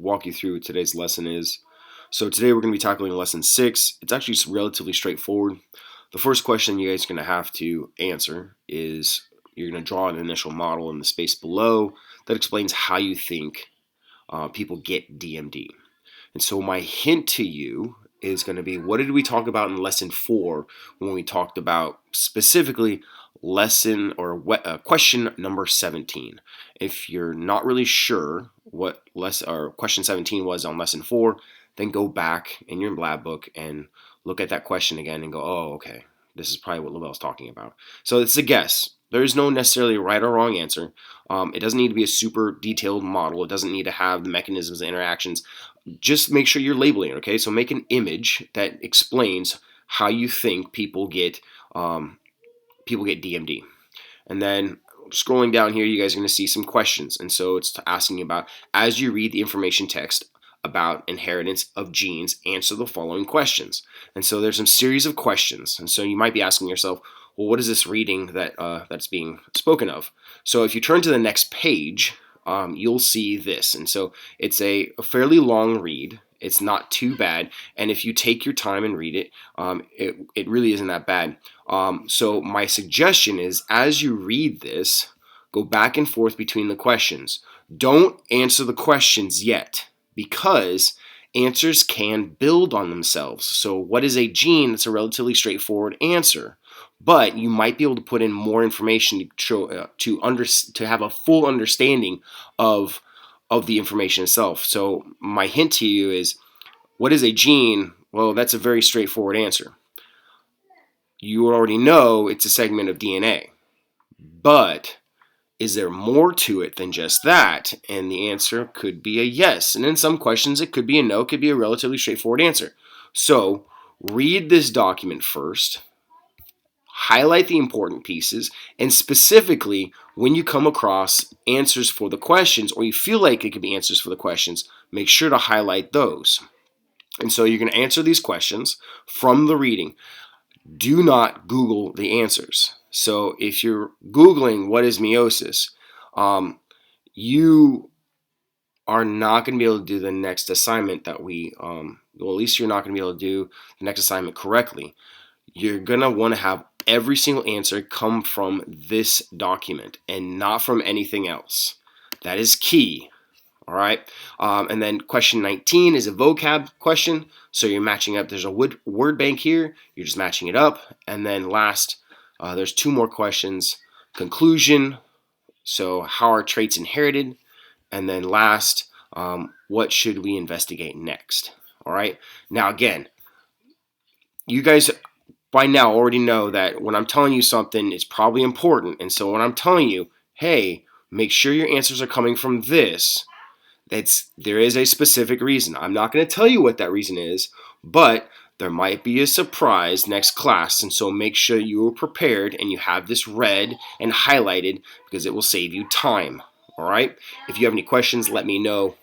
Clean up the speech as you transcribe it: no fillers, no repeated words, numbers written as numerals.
walk you through what today's lesson is. So today we're going to be tackling lesson 6. It's actually relatively straightforward. The first question you guys are going to have to answer is you're going to draw an initial model in the space below that explains how you think people get DMD. And so my hint to you is going to be, what did we talk about in lesson 4 when we talked about specifically lesson or question number 17? If you're not really sure what question 17 was on lesson 4, then go back in your lab book and look at that question again and go, oh, okay, this is probably what Lavelle's talking about. So it's a guess. There is no necessarily right or wrong answer. It doesn't need to be a super detailed model. It doesn't need to have the mechanisms and interactions. Just make sure you're labeling it, okay? So make an image that explains how you think people get DMD. And then scrolling down here, you guys are going to see some questions. And so it's asking about, as you read the information text about inheritance of genes, answer the following questions. And so there's some series of questions. And so you might be asking yourself, well, what is this reading that's being spoken of? So if you turn to the next page, you'll see this. And so it's a fairly long read. It's not too bad. And if you take your time and read it, it really isn't that bad. So my suggestion is, as you read this, go back and forth between the questions. Don't answer the questions yet, because answers can build on themselves. So what is a gene? It's a relatively straightforward answer. But you might be able to put in more information to have a full understanding of the information itself. So my hint to you is, what is a gene? Well, that's a very straightforward answer. You already know it's a segment of DNA. But is there more to it than just that? And the answer could be a yes. And in some questions, it could be a no. It could be a relatively straightforward answer. So read this document first. Highlight the important pieces, and specifically when you come across answers for the questions, or you feel like it could be answers for the questions, make sure to highlight those. And so you're going to answer these questions from the reading. Do not Google the answers. So if you're Googling what is meiosis, you are not going to be able to do the next assignment that well, at least you're not going to be able to do the next assignment correctly. You're going to want to have every single answer come from this document and not from anything else. That is key. All right. And then question 19 is a vocab question. So you're matching up. There's a word bank here. You're just matching it up. And then last, there's 2 more questions. Conclusion. So how are traits inherited? And then last, what should we investigate next? All right. Now, again, you guys by now already know that when I'm telling you something, it's probably important. And so when I'm telling you, hey, make sure your answers are coming from this, there is a specific reason. I'm not going to tell you what that reason is, but there might be a surprise next class. And so make sure you are prepared and you have this read and highlighted, because it will save you time. All right? If you have any questions, let me know.